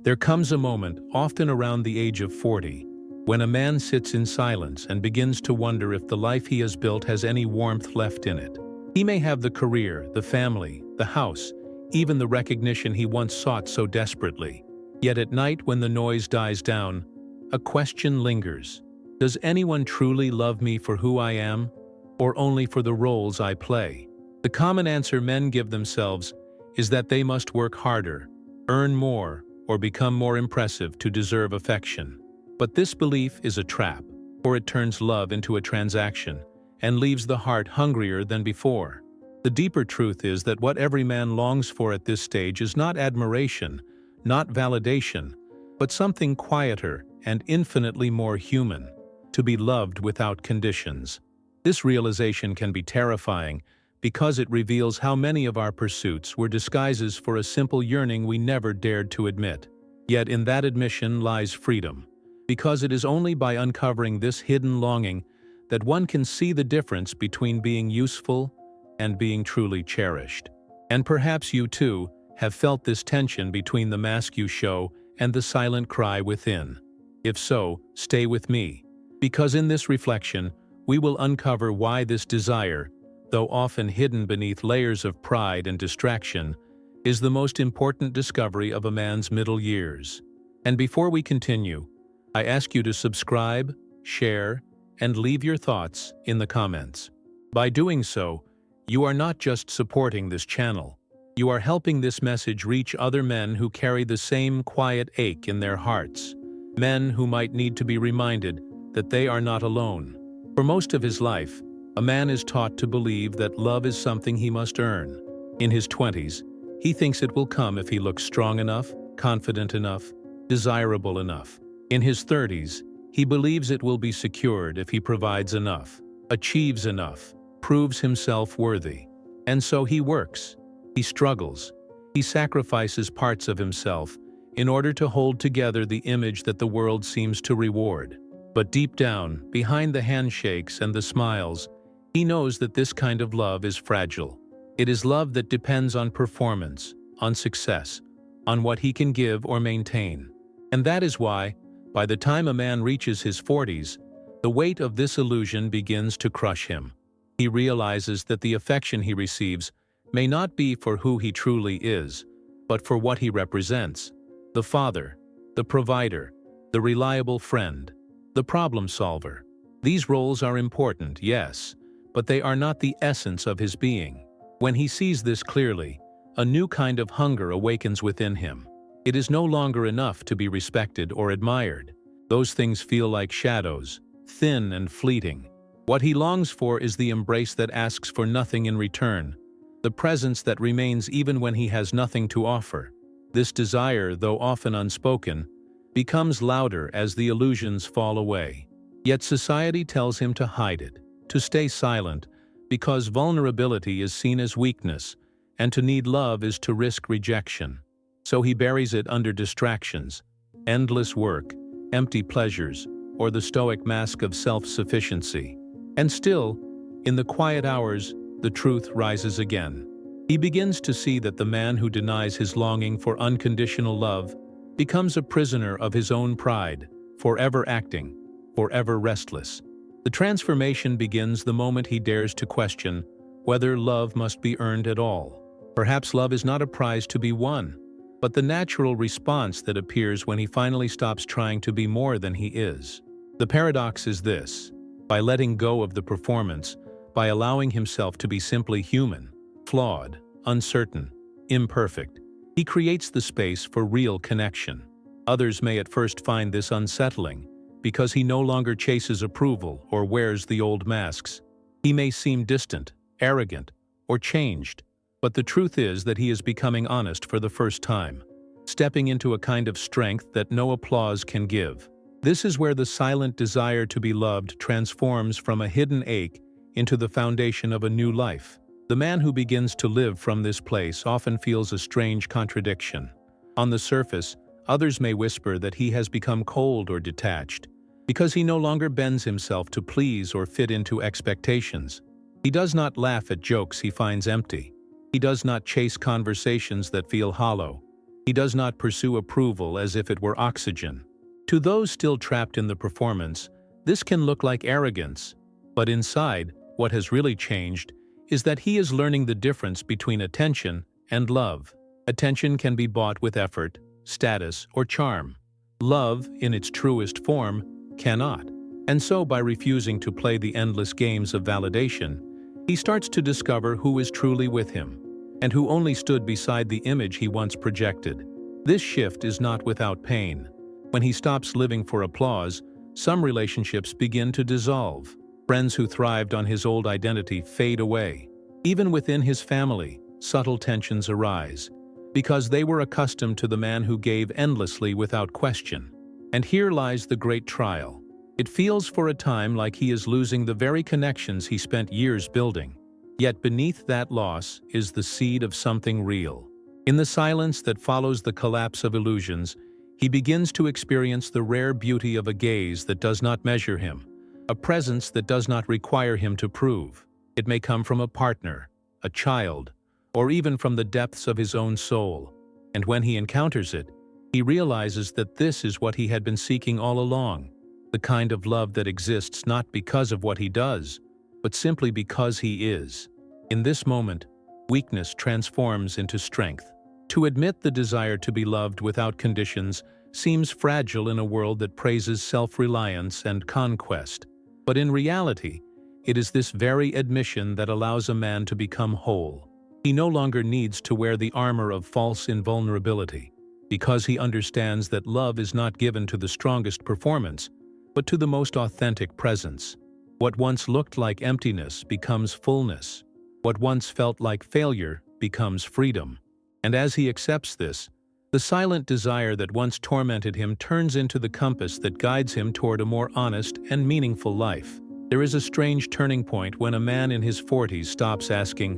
There comes a moment, often around the age of 40, when a man sits in silence and begins to wonder if the life he has built has any warmth left in it. He may have the career, the family, the house, even the recognition he once sought so desperately. Yet at night when the noise dies down, a question lingers. Does anyone truly love me for who I am, or only for the roles I play? The common answer men give themselves is that they must work harder, earn more, or become more impressive to deserve affection. But this belief is a trap, for it turns love into a transaction and leaves the heart hungrier than before. The deeper truth is that what every man longs for at this stage is not admiration, not validation, but something quieter and infinitely more human: to be loved without conditions. This realization can be terrifying because it reveals how many of our pursuits were disguises for a simple yearning we never dared to admit. Yet in that admission lies freedom, because it is only by uncovering this hidden longing that one can see the difference between being useful and being truly cherished. And perhaps you too have felt this tension between the mask you show and the silent cry within. If so, stay with me, because in this reflection, we will uncover why this desire, though often hidden beneath layers of pride and distraction, is the most important discovery of a man's middle years. And before we continue, I ask you to subscribe, share, and leave your thoughts in the comments. By doing so, you are not just supporting this channel, you are helping this message reach other men who carry the same quiet ache in their hearts, men who might need to be reminded that they are not alone. For most of his life, a man is taught to believe that love is something he must earn. In his 20s, he thinks it will come if he looks strong enough, confident enough, desirable enough. In his 30s, he believes it will be secured if he provides enough, achieves enough, proves himself worthy. And so he works, he struggles, he sacrifices parts of himself in order to hold together the image that the world seems to reward. But deep down, behind the handshakes and the smiles, he knows that this kind of love is fragile. It is love that depends on performance, on success, on what he can give or maintain. And that is why, by the time a man reaches his 40s, the weight of this illusion begins to crush him. He realizes that the affection he receives may not be for who he truly is, but for what he represents: the father, the provider, the reliable friend, the problem solver. These roles are important, yes, but they are not the essence of his being. When he sees this clearly, a new kind of hunger awakens within him. It is no longer enough to be respected or admired. Those things feel like shadows, thin and fleeting. What he longs for is the embrace that asks for nothing in return, the presence that remains even when he has nothing to offer. This desire, though often unspoken, becomes louder as the illusions fall away. Yet society tells him to hide it, to stay silent, because vulnerability is seen as weakness, and to need love is to risk rejection. So he buries it under distractions, endless work, empty pleasures, or the stoic mask of self-sufficiency. And still, in the quiet hours, the truth rises again. He begins to see that the man who denies his longing for unconditional love becomes a prisoner of his own pride, forever acting, forever restless. The transformation begins the moment he dares to question whether love must be earned at all. Perhaps love is not a prize to be won, but the natural response that appears when he finally stops trying to be more than he is. The paradox is this: by letting go of the performance, by allowing himself to be simply human, flawed, uncertain, imperfect, he creates the space for real connection. Others may at first find this unsettling, because he no longer chases approval or wears the old masks. He may seem distant, arrogant, or changed, but the truth is that he is becoming honest for the first time, stepping into a kind of strength that no applause can give. This is where the silent desire to be loved transforms from a hidden ache into the foundation of a new life. The man who begins to live from this place often feels a strange contradiction. On the surface, others may whisper that he has become cold or detached, because he no longer bends himself to please or fit into expectations. He does not laugh at jokes he finds empty. He does not chase conversations that feel hollow. He does not pursue approval as if it were oxygen. To those still trapped in the performance, this can look like arrogance, but inside, what has really changed is that he is learning the difference between attention and love. Attention can be bought with effort, status, or charm. Love, in its truest form, cannot. And so, by refusing to play the endless games of validation, he starts to discover who is truly with him, and who only stood beside the image he once projected. This shift is not without pain. When he stops living for applause, some relationships begin to dissolve. Friends who thrived on his old identity fade away. Even within his family, subtle tensions arise, because they were accustomed to the man who gave endlessly without question. And here lies the great trial. It feels for a time like he is losing the very connections he spent years building. Yet beneath that loss is the seed of something real. In the silence that follows the collapse of illusions, he begins to experience the rare beauty of a gaze that does not measure him, a presence that does not require him to prove. It may come from a partner, a child, or even from the depths of his own soul. And when he encounters it, he realizes that this is what he had been seeking all along, the kind of love that exists not because of what he does, but simply because he is. In this moment, weakness transforms into strength. To admit the desire to be loved without conditions seems fragile in a world that praises self-reliance and conquest. But in reality, it is this very admission that allows a man to become whole. He no longer needs to wear the armor of false invulnerability, because he understands that love is not given to the strongest performance, but to the most authentic presence. What once looked like emptiness becomes fullness. What once felt like failure becomes freedom. And as he accepts this, the silent desire that once tormented him turns into the compass that guides him toward a more honest and meaningful life. There is a strange turning point when a man in his 40s stops asking,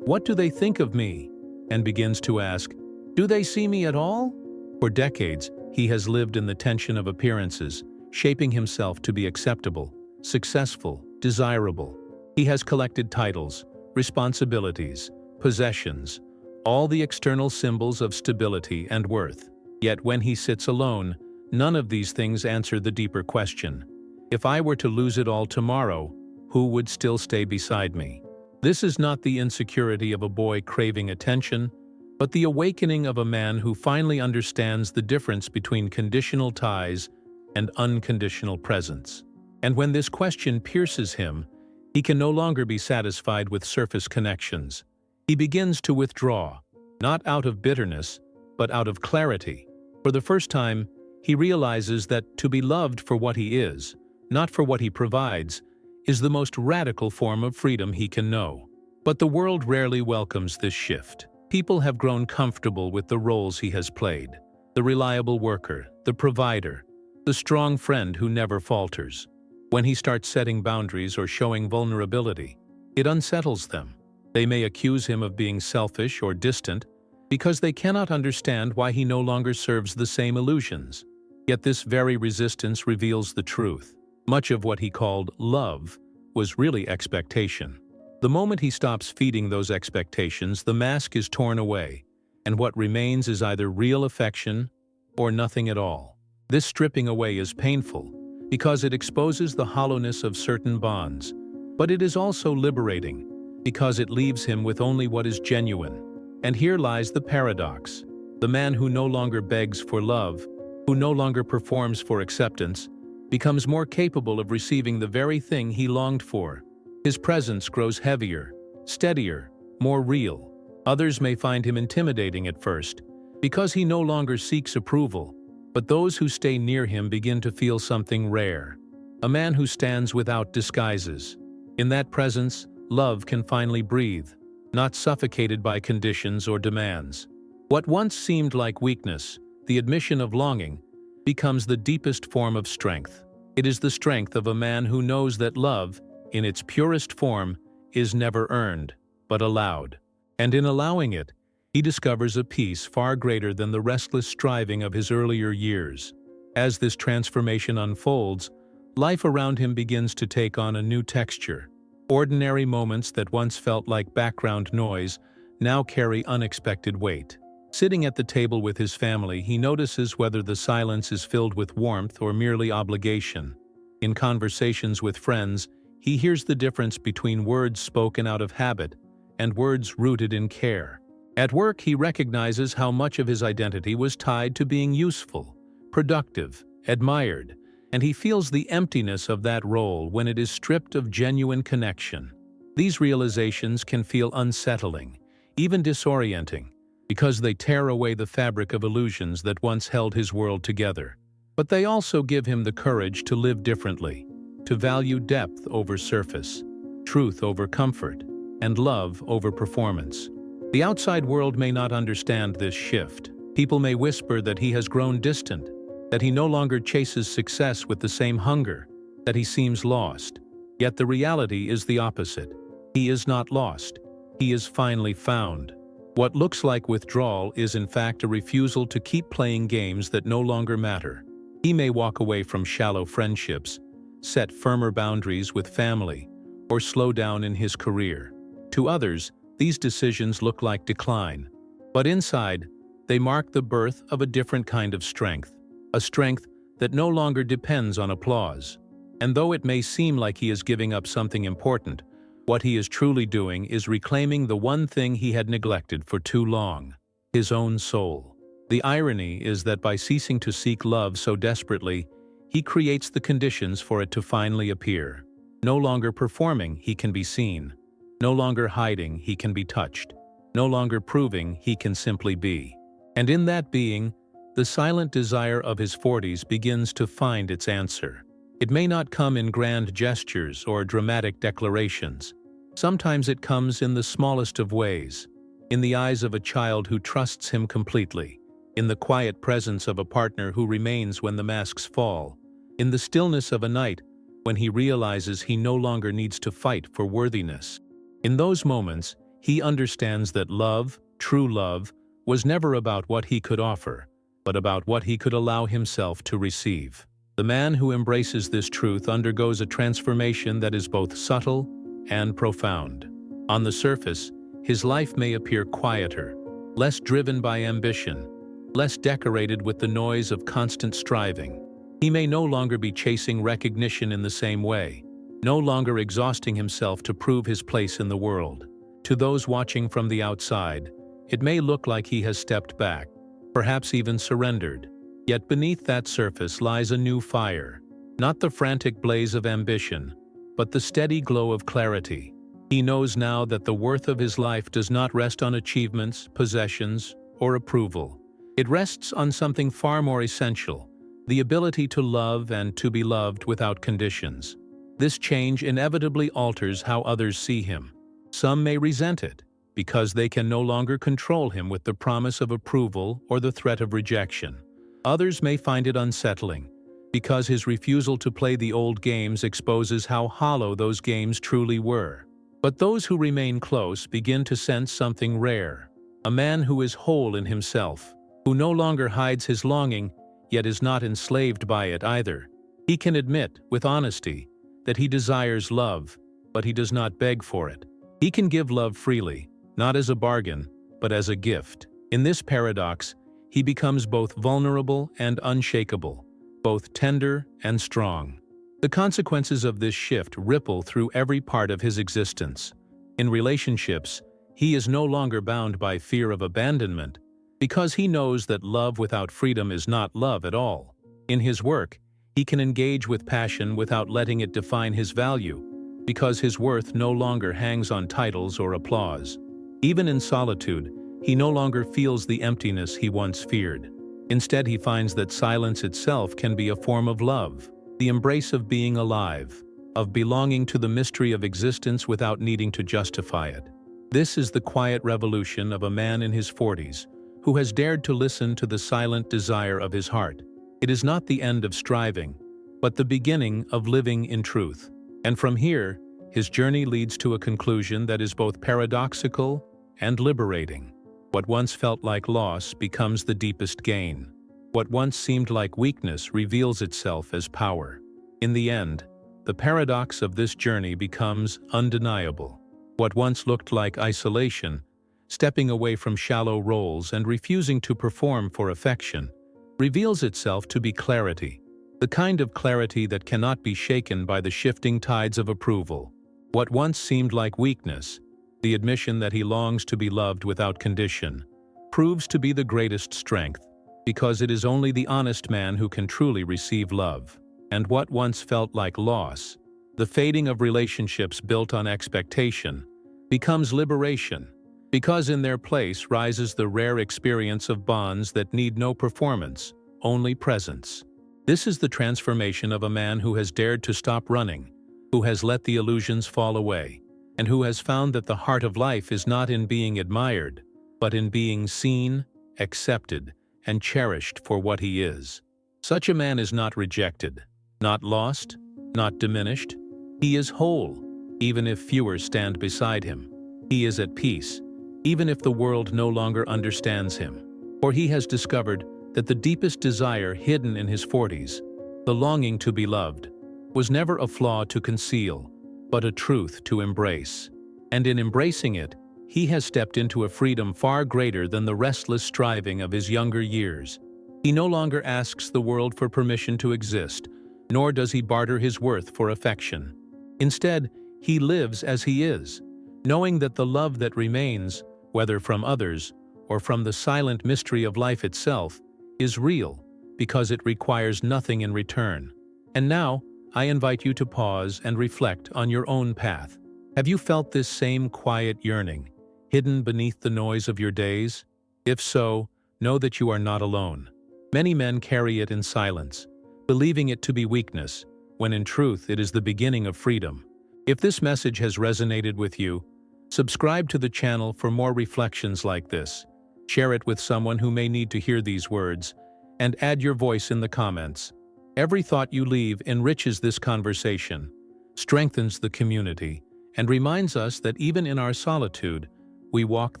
"What do they think of me?" and begins to ask, "Do they see me at all?" For decades, he has lived in the tension of appearances, shaping himself to be acceptable, successful, desirable. He has collected titles, responsibilities, possessions, all the external symbols of stability and worth. Yet when he sits alone, none of these things answer the deeper question. If I were to lose it all tomorrow, who would still stay beside me? This is not the insecurity of a boy craving attention, but the awakening of a man who finally understands the difference between conditional ties and unconditional presence. And when this question pierces him, he can no longer be satisfied with surface connections. He begins to withdraw, not out of bitterness, but out of clarity. For the first time, he realizes that to be loved for what he is, not for what he provides, is the most radical form of freedom he can know. But the world rarely welcomes this shift. People have grown comfortable with the roles he has played: the reliable worker, the provider, the strong friend who never falters. When he starts setting boundaries or showing vulnerability, it unsettles them. They may accuse him of being selfish or distant because they cannot understand why he no longer serves the same illusions. Yet this very resistance reveals the truth. Much of what he called love was really expectation. The moment he stops feeding those expectations, the mask is torn away, and what remains is either real affection or nothing at all. This stripping away is painful because it exposes the hollowness of certain bonds, but it is also liberating because it leaves him with only what is genuine. And here lies the paradox. The man who no longer begs for love, who no longer performs for acceptance, becomes more capable of receiving the very thing he longed for. His presence grows heavier, steadier, more real. Others may find him intimidating at first, because he no longer seeks approval, but those who stay near him begin to feel something rare. A man who stands without disguises. In that presence, love can finally breathe, not suffocated by conditions or demands. What once seemed like weakness, the admission of longing, becomes the deepest form of strength. It is the strength of a man who knows that love, in its purest form, is never earned, but allowed. And in allowing it, he discovers a peace far greater than the restless striving of his earlier years. As this transformation unfolds, life around him begins to take on a new texture. Ordinary moments that once felt like background noise now carry unexpected weight. Sitting at the table with his family, he notices whether the silence is filled with warmth or merely obligation. In conversations with friends, he hears the difference between words spoken out of habit and words rooted in care. At work, he recognizes how much of his identity was tied to being useful, productive, admired, and he feels the emptiness of that role when it is stripped of genuine connection. These realizations can feel unsettling, even disorienting, because they tear away the fabric of illusions that once held his world together. But they also give him the courage to live differently, to value depth over surface, truth over comfort, and love over performance. The outside world may not understand this shift. People may whisper that he has grown distant, that he no longer chases success with the same hunger, that he seems lost. Yet the reality is the opposite. He is not lost. He is finally found. What looks like withdrawal is in fact a refusal to keep playing games that no longer matter. He may walk away from shallow friendships, set firmer boundaries with family, or slow down in his career. To others, these decisions look like decline. But inside, they mark the birth of a different kind of strength, a strength that no longer depends on applause. And though it may seem like he is giving up something important, what he is truly doing is reclaiming the one thing he had neglected for too long: his own soul. The irony is that by ceasing to seek love so desperately, he creates the conditions for it to finally appear. No longer performing, he can be seen. No longer hiding, he can be touched. No longer proving, he can simply be. And in that being, the silent desire of his 40s begins to find its answer. It may not come in grand gestures or dramatic declarations. Sometimes it comes in the smallest of ways, in the eyes of a child who trusts him completely, in the quiet presence of a partner who remains when the masks fall, in the stillness of a night when he realizes he no longer needs to fight for worthiness. In those moments, he understands that love, true love, was never about what he could offer, but about what he could allow himself to receive. The man who embraces this truth undergoes a transformation that is both subtle and profound. On the surface, his life may appear quieter, less driven by ambition, less decorated with the noise of constant striving. He may no longer be chasing recognition in the same way, no longer exhausting himself to prove his place in the world. To those watching from the outside, it may look like he has stepped back, perhaps even surrendered. Yet beneath that surface lies a new fire, not the frantic blaze of ambition, but the steady glow of clarity. He knows now that the worth of his life does not rest on achievements, possessions, or approval. It rests on something far more essential: the ability to love and to be loved without conditions. This change inevitably alters how others see him. Some may resent it, because they can no longer control him with the promise of approval or the threat of rejection. Others may find it unsettling, because his refusal to play the old games exposes how hollow those games truly were. But those who remain close begin to sense something rare: a man who is whole in himself, who no longer hides his longing, yet is not enslaved by it either. He can admit, with honesty, that he desires love, but he does not beg for it. He can give love freely, not as a bargain, but as a gift. In this paradox, he becomes both vulnerable and unshakable, both tender and strong. The consequences of this shift ripple through every part of his existence. In relationships, he is no longer bound by fear of abandonment, because he knows that love without freedom is not love at all. In his work, he can engage with passion without letting it define his value, because his worth no longer hangs on titles or applause. Even in solitude, he no longer feels the emptiness he once feared. Instead, he finds that silence itself can be a form of love, the embrace of being alive, of belonging to the mystery of existence without needing to justify it. This is the quiet revolution of a man in his 40s, who has dared to listen to the silent desire of his heart. It is not the end of striving, but the beginning of living in truth. And from here, his journey leads to a conclusion that is both paradoxical and liberating. What once felt like loss becomes the deepest gain. What once seemed like weakness reveals itself as power. In the end, the paradox of this journey becomes undeniable. What once looked like isolation stepping away from shallow roles and refusing to perform for affection, reveals itself to be clarity, the kind of clarity that cannot be shaken by the shifting tides of approval. What once seemed like weakness, the admission that he longs to be loved without condition, proves to be the greatest strength, because it is only the honest man who can truly receive love. And what once felt like loss, the fading of relationships built on expectation, becomes liberation, because in their place rises the rare experience of bonds that need no performance, only presence. This is the transformation of a man who has dared to stop running, who has let the illusions fall away, and who has found that the heart of life is not in being admired, but in being seen, accepted, and cherished for what he is. Such a man is not rejected, not lost, not diminished. He is whole, even if fewer stand beside him. He is at peace, even if the world no longer understands him. For he has discovered that the deepest desire hidden in his 40s, the longing to be loved, was never a flaw to conceal, but a truth to embrace. And in embracing it, he has stepped into a freedom far greater than the restless striving of his younger years. He no longer asks the world for permission to exist, nor does he barter his worth for affection. Instead, he lives as he is, knowing that the love that remains, whether from others or from the silent mystery of life itself, is real because it requires nothing in return. And now, I invite you to pause and reflect on your own path. Have you felt this same quiet yearning, hidden beneath the noise of your days? If so, know that you are not alone. Many men carry it in silence, believing it to be weakness, when in truth it is the beginning of freedom. If this message has resonated with you, subscribe to the channel for more reflections like this. Share it with someone who may need to hear these words, and add your voice in the comments. Every thought you leave enriches this conversation, strengthens the community, and reminds us that even in our solitude, we walk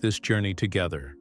this journey together.